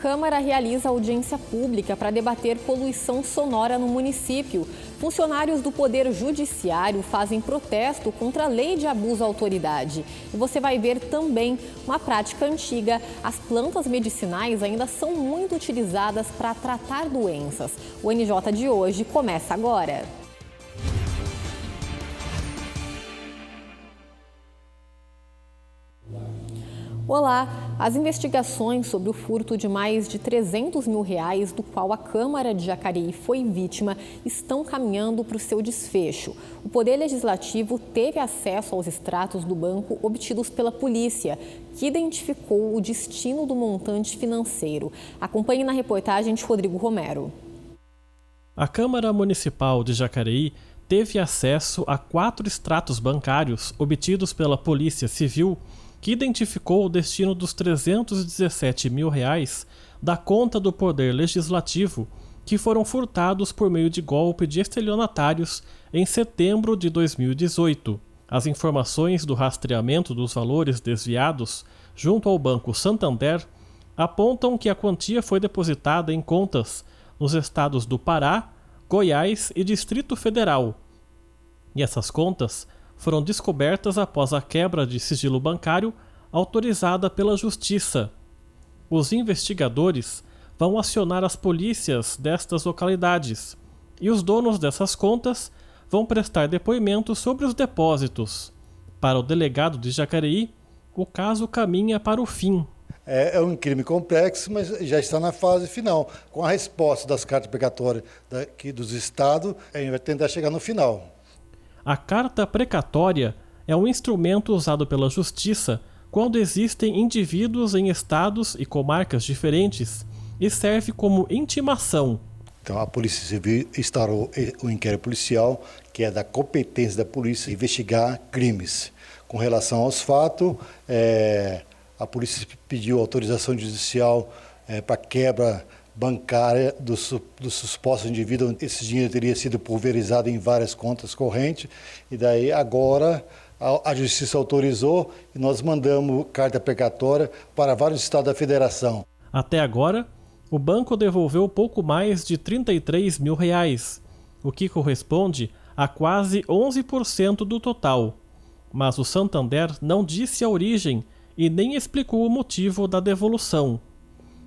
Câmara realiza audiência pública para debater poluição sonora no município. Funcionários do Poder Judiciário fazem protesto contra a lei de abuso à autoridade. E você vai ver também uma prática antiga. As plantas medicinais ainda são muito utilizadas para tratar doenças. O NJ de hoje começa agora. Olá! As investigações sobre o furto de mais de R$300 mil, do qual a Câmara de Jacareí foi vítima, estão caminhando para o seu desfecho. O Poder Legislativo teve acesso aos extratos do banco obtidos pela polícia, que identificou o destino do montante financeiro. Acompanhe na reportagem de Rodrigo Romero. A Câmara Municipal de Jacareí teve acesso a 4 extratos bancários obtidos pela Polícia Civil, que identificou o destino dos R$317 mil da conta do Poder Legislativo, que foram furtados por meio de golpe de estelionatários em setembro de 2018. As informações do rastreamento dos valores desviados junto ao Banco Santander apontam que a quantia foi depositada em contas nos estados do Pará, Goiás e Distrito Federal. E essas contas foram descobertas após a quebra de sigilo bancário autorizada pela Justiça. Os investigadores vão acionar as polícias destas localidades e os donos dessas contas vão prestar depoimento sobre os depósitos. Para o delegado de Jacareí, o caso caminha para o fim. É um crime complexo, mas já está na fase final. Com a resposta das cartas precatórias daqui dos estados, a gente vai tentar chegar no final. A carta precatória é um instrumento usado pela Justiça quando existem indivíduos em estados e comarcas diferentes e serve como intimação. Então a Polícia Civil instaurou o inquérito policial, que é da competência da polícia investigar crimes. Com relação aos fatos, a polícia pediu autorização judicial para quebra bancária dos supostos indivíduos. Esse dinheiro teria sido pulverizado em várias contas correntes e daí agora a Justiça autorizou e nós mandamos carta precatória para vários estados da federação. Até agora, o banco devolveu pouco mais de R$33 mil, o que corresponde a quase 11% do total. Mas o Santander não disse a origem e nem explicou o motivo da devolução.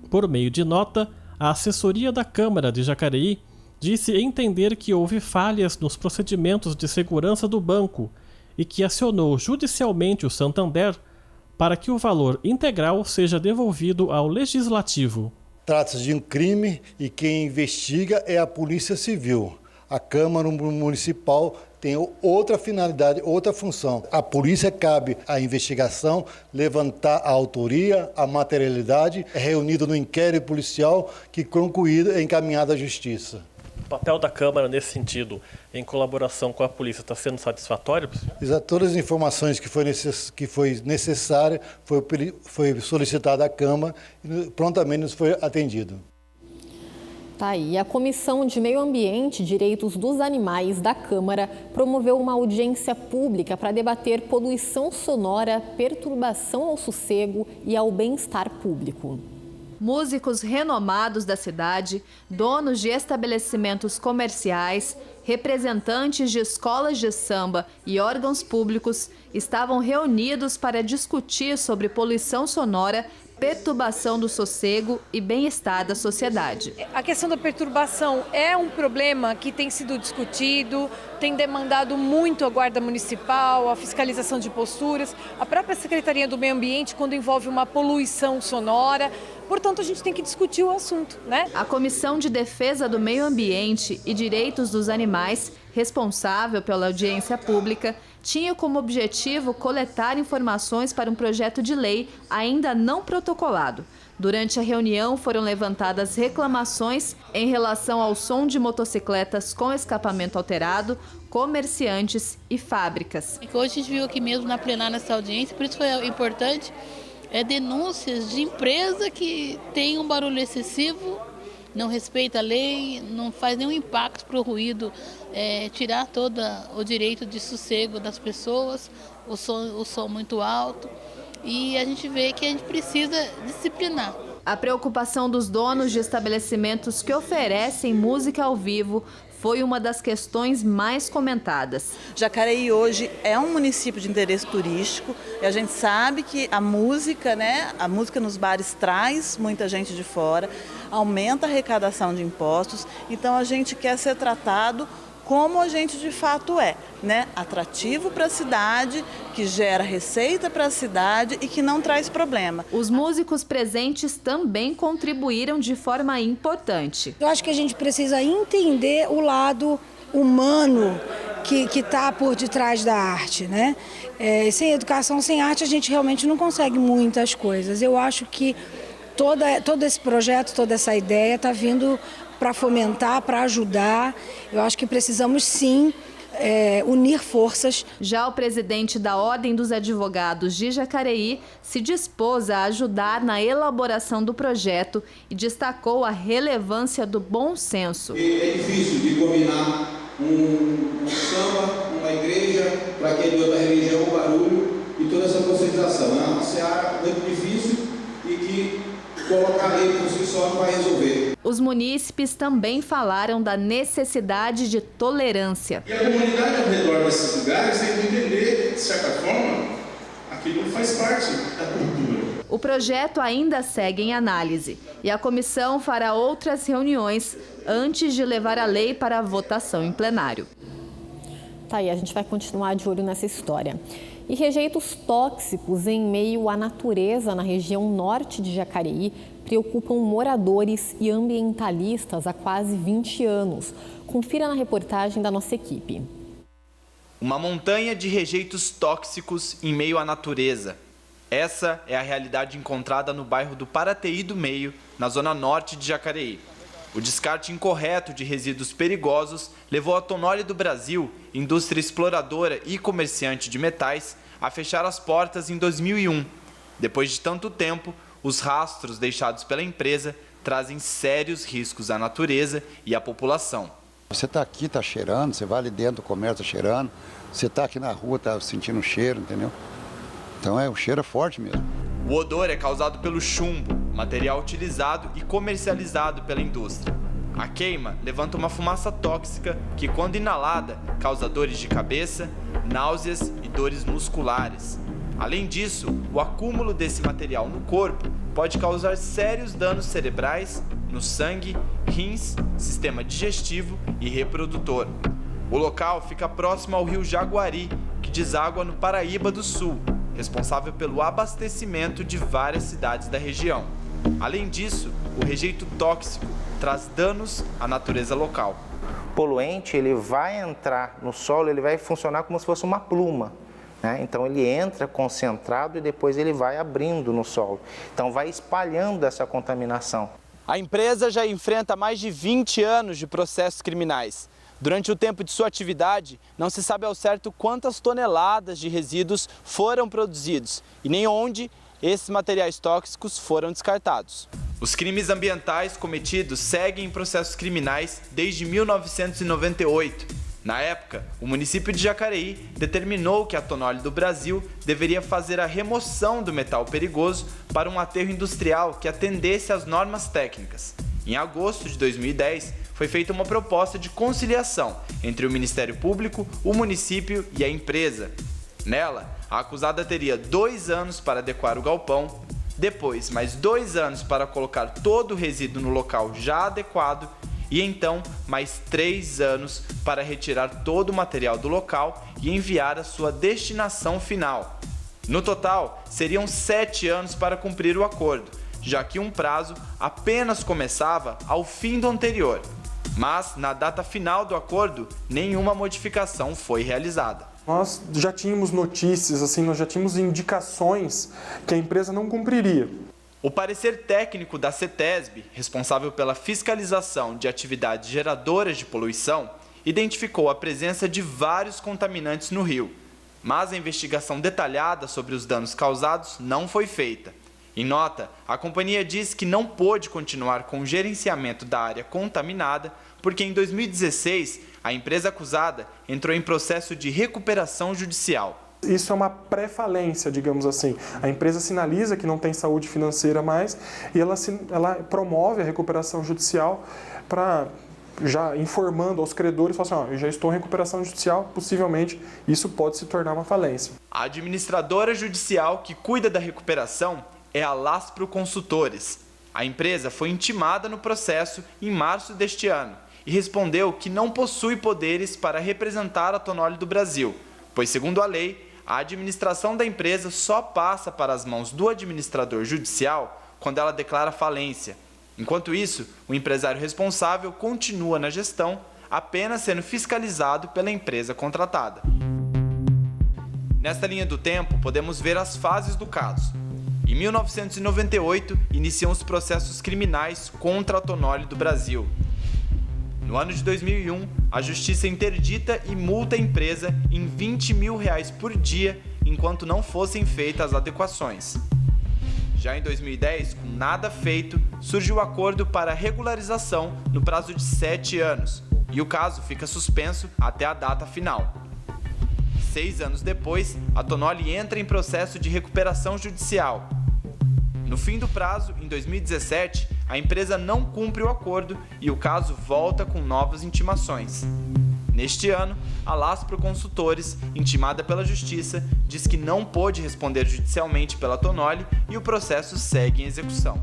Por meio de nota, a assessoria da Câmara de Jacareí disse entender que houve falhas nos procedimentos de segurança do banco e que acionou judicialmente o Santander para que o valor integral seja devolvido ao Legislativo. Trata-se de um crime e quem investiga é a Polícia Civil. A Câmara Municipal tem outra finalidade, outra função. A polícia cabe à investigação, levantar a autoria, a materialidade, é reunido no inquérito policial que, concluído, é encaminhado à Justiça. O papel da Câmara nesse sentido, em colaboração com a polícia, está sendo satisfatório? Todas as informações que foi necessária foi solicitada à Câmara e prontamente nos foi atendido. Tá aí. A Comissão de Meio Ambiente e Direitos dos Animais da Câmara promoveu uma audiência pública para debater poluição sonora, perturbação ao sossego e ao bem-estar público. Músicos renomados da cidade, donos de estabelecimentos comerciais, representantes de escolas de samba e órgãos públicos estavam reunidos para discutir sobre poluição sonora, perturbação do sossego e bem-estar da sociedade. A questão da perturbação é um problema que tem sido discutido, tem demandado muito a Guarda Municipal, a fiscalização de posturas, a própria Secretaria do Meio Ambiente quando envolve uma poluição sonora. Portanto, a gente tem que discutir o assunto, né? A Comissão de Defesa do Meio Ambiente e Direitos dos Animais, responsável pela audiência pública, tinha como objetivo coletar informações para um projeto de lei ainda não protocolado. Durante a reunião foram levantadas reclamações em relação ao som de motocicletas com escapamento alterado, comerciantes e fábricas. Hoje a gente viu aqui mesmo na plenária nessa audiência, por isso foi importante, denúncias de empresa que tem um barulho excessivo, não respeita a lei, não faz nenhum impacto para o ruído, tirar todo o direito de sossego das pessoas, o som muito alto. E a gente vê que a gente precisa disciplinar. A preocupação dos donos de estabelecimentos que oferecem música ao vivo foi uma das questões mais comentadas. Jacareí hoje é um município de interesse turístico e a gente sabe que a música, a música nos bares traz muita gente de fora, aumenta a arrecadação de impostos, então a gente quer ser tratado como a gente de fato é, atrativo para a cidade, que gera receita para a cidade e que não traz problema. Os músicos presentes também contribuíram de forma importante. Eu acho que a gente precisa entender o lado humano que está por detrás da arte, sem educação, sem arte, a gente realmente não consegue muitas coisas. Eu acho que todo esse projeto, toda essa ideia está vindo para fomentar, para ajudar. Eu acho que precisamos sim unir forças. Já o presidente da Ordem dos Advogados de Jacareí se dispôs a ajudar na elaboração do projeto e destacou a relevância do bom senso. É difícil de combinar um samba, uma igreja, para quem é de outra religião, o barulho e toda essa conscientização. É uma seara muito difícil e que colocar a lei por si só não vai resolver. Os munícipes também falaram da necessidade de tolerância. E a comunidade ao redor desses lugares tem que entender, de certa forma, aquilo faz parte da cultura. O projeto ainda segue em análise e a comissão fará outras reuniões antes de levar a lei para a votação em plenário. Tá aí, a gente vai continuar de olho nessa história. E rejeitos tóxicos em meio à natureza na região norte de Jacareí preocupam moradores e ambientalistas há quase 20 anos. Confira na reportagem da nossa equipe. Uma montanha de rejeitos tóxicos em meio à natureza. Essa é a realidade encontrada no bairro do Parateí do Meio, na zona norte de Jacareí. O descarte incorreto de resíduos perigosos levou a Tonoli do Brasil, indústria exploradora e comerciante de metais, a fechar as portas em 2001. Depois de tanto tempo, os rastros deixados pela empresa trazem sérios riscos à natureza e à população. Você está aqui, está cheirando, você vai ali dentro do comércio, está cheirando, você está aqui na rua, está sentindo o cheiro, entendeu? Então o cheiro é forte mesmo. O odor é causado pelo chumbo, material utilizado e comercializado pela indústria. A queima levanta uma fumaça tóxica que, quando inalada, causa dores de cabeça, náuseas e dores musculares. Além disso, o acúmulo desse material no corpo pode causar sérios danos cerebrais, no sangue, rins, sistema digestivo e reprodutor. O local fica próximo ao rio Jaguari, que deságua no Paraíba do Sul, responsável pelo abastecimento de várias cidades da região. Além disso, o rejeito tóxico traz danos à natureza local. O poluente ele vai entrar no solo, ele vai funcionar como se fosse uma pluma. Então ele entra concentrado e depois ele vai abrindo no solo. Então vai espalhando essa contaminação. A empresa já enfrenta mais de 20 anos de processos criminais. Durante o tempo de sua atividade, não se sabe ao certo quantas toneladas de resíduos foram produzidos e nem onde esses materiais tóxicos foram descartados. Os crimes ambientais cometidos seguem em processos criminais desde 1998. Na época, o município de Jacareí determinou que a Tonoli do Brasil deveria fazer a remoção do metal perigoso para um aterro industrial que atendesse às normas técnicas. Em agosto de 2010, foi feita uma proposta de conciliação entre o Ministério Público, o município e a empresa. Nela, a acusada teria 2 anos para adequar o galpão, depois mais 2 anos para colocar todo o resíduo no local já adequado e então mais 3 anos para retirar todo o material do local e enviar a sua destinação final. No total, seriam 7 anos para cumprir o acordo, já que um prazo apenas começava ao fim do anterior. Mas, na data final do acordo, nenhuma modificação foi realizada. Nós já tínhamos notícias, nós já tínhamos indicações que a empresa não cumpriria. O parecer técnico da CETESB, responsável pela fiscalização de atividades geradoras de poluição, identificou a presença de vários contaminantes no rio, mas a investigação detalhada sobre os danos causados não foi feita. Em nota, a companhia diz que não pôde continuar com o gerenciamento da área contaminada porque em 2016 a empresa acusada entrou em processo de recuperação judicial. Isso é uma pré-falência, digamos assim. A empresa sinaliza que não tem saúde financeira mais e ela promove a recuperação judicial para já informando aos credores, fala assim, eu já estou em recuperação judicial, possivelmente isso pode se tornar uma falência. A administradora judicial que cuida da recuperação é a Laspro Consultores. A empresa foi intimada no processo em março deste ano e respondeu que não possui poderes para representar a Tonoli do Brasil, pois, segundo a lei, a administração da empresa só passa para as mãos do administrador judicial quando ela declara falência. Enquanto isso, o empresário responsável continua na gestão, apenas sendo fiscalizado pela empresa contratada. Nesta linha do tempo, podemos ver as fases do caso. Em 1998, iniciam os processos criminais contra a Tonoli do Brasil. No ano de 2001, a Justiça interdita e multa a empresa em R$20 mil por dia, enquanto não fossem feitas as adequações. Já em 2010, com nada feito, surge o acordo para regularização no prazo de 7 anos, e o caso fica suspenso até a data final. 6 anos depois, a Tonoli entra em processo de recuperação judicial. No fim do prazo, em 2017, a empresa não cumpre o acordo e o caso volta com novas intimações. Neste ano, a Laspro Consultores, intimada pela Justiça, diz que não pôde responder judicialmente pela Tonoli e o processo segue em execução.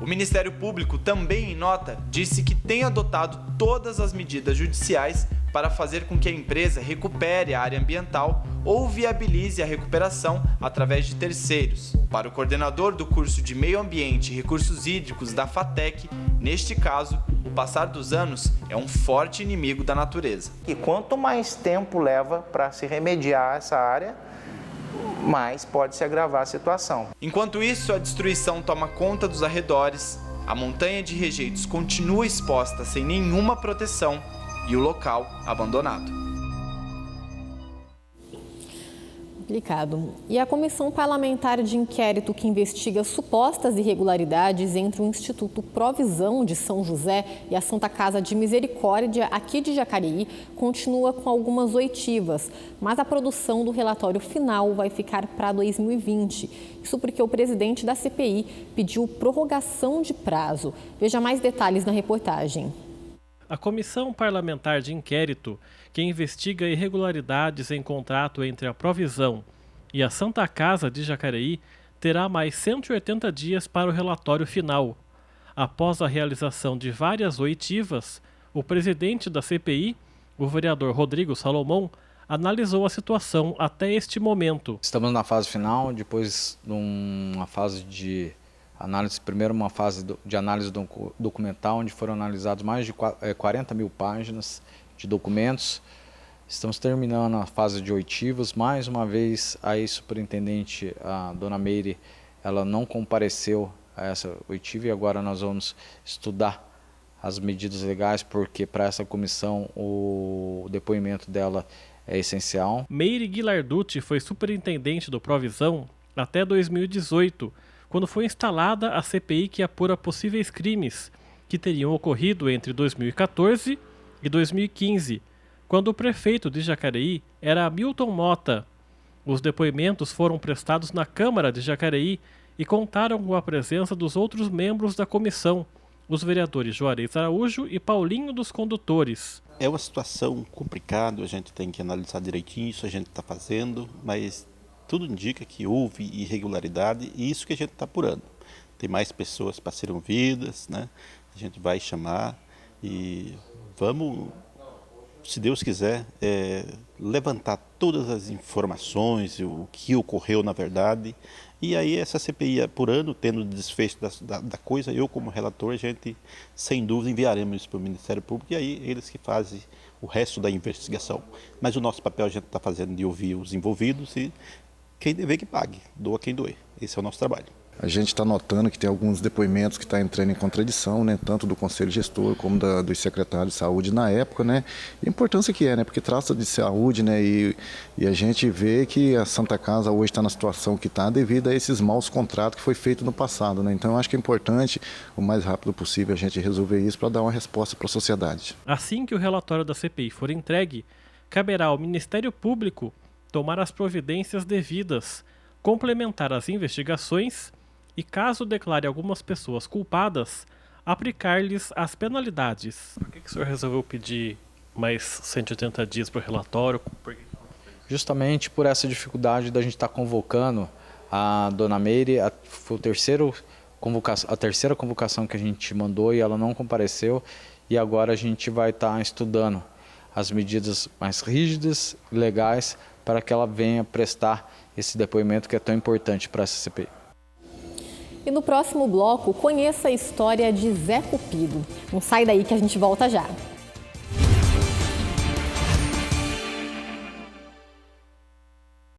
O Ministério Público, também em nota, disse que tem adotado todas as medidas judiciais para fazer com que a empresa recupere a área ambiental ou viabilize a recuperação através de terceiros. Para o coordenador do curso de Meio Ambiente e Recursos Hídricos da FATEC, neste caso, o passar dos anos é um forte inimigo da natureza. E quanto mais tempo leva para se remediar essa área, mais pode se agravar a situação. Enquanto isso, a destruição toma conta dos arredores, a montanha de rejeitos continua exposta sem nenhuma proteção e o local abandonado. Complicado. E a Comissão Parlamentar de Inquérito que investiga supostas irregularidades entre o Instituto Provisão de São José e a Santa Casa de Misericórdia aqui de Jacareí continua com algumas oitivas, mas a produção do relatório final vai ficar para 2020. Isso porque o presidente da CPI pediu prorrogação de prazo. Veja mais detalhes na reportagem. A Comissão Parlamentar de Inquérito, que investiga irregularidades em contrato entre a Provisão e a Santa Casa de Jacareí, terá mais 180 dias para o relatório final. Após a realização de várias oitivas, o presidente da CPI, o vereador Rodrigo Salomão, analisou a situação até este momento. Estamos na fase final, depois de uma fase de análise, primeiro uma fase de análise documental, onde foram analisadas mais de 40 mil páginas de documentos. Estamos terminando a fase de oitivas. Mais uma vez, a ex-superintendente, a dona Meire, ela não compareceu a essa oitiva e agora nós vamos estudar as medidas legais, porque para essa comissão o depoimento dela é essencial. Meire Guilarducci foi superintendente do Provisão até 2018, quando foi instalada a CPI que apura possíveis crimes que teriam ocorrido entre 2014 e 2015, quando o prefeito de Jacareí era Hamilton Mota. Os depoimentos foram prestados na Câmara de Jacareí e contaram com a presença dos outros membros da comissão, os vereadores Juarez Araújo e Paulinho dos Condutores. É uma situação complicada, a gente tem que analisar direitinho, isso a gente está fazendo, mas tudo indica que houve irregularidade e isso que a gente está apurando. Tem mais pessoas para serem ouvidas, né? A gente vai chamar e vamos, se Deus quiser, levantar todas as informações, o que ocorreu na verdade. E aí essa CPI apurando, tendo o desfecho da coisa, eu como relator, a gente sem dúvida enviaremos isso para o Ministério Público e aí eles que fazem o resto da investigação. Mas o nosso papel a gente está fazendo de ouvir os envolvidos e quem dever que pague, doa quem doer. Esse é o nosso trabalho. A gente está notando que tem alguns depoimentos que estão entrando em contradição, né, tanto do Conselho Gestor como dos secretários de saúde na época, né, e a importância que é, né, porque trata de saúde, né, e a gente vê que a Santa Casa hoje está na situação que está devido a esses maus contratos que foi feito no passado, né, então eu acho que é importante, o mais rápido possível, a gente resolver isso para dar uma resposta para a sociedade. Assim que o relatório da CPI for entregue, caberá ao Ministério Público tomar as providências devidas, complementar as investigações e, caso declare algumas pessoas culpadas, aplicar-lhes as penalidades. Por que o senhor resolveu pedir mais 180 dias para o relatório? Justamente por essa dificuldade da gente estar convocando a dona Meire, foi a terceira convocação que a gente mandou e ela não compareceu, e agora a gente vai estar estudando as medidas mais rígidas e legais para que ela venha prestar esse depoimento que é tão importante para essa CPI. E no próximo bloco, conheça a história de Zé Cupido. Não sai daí que a gente volta já.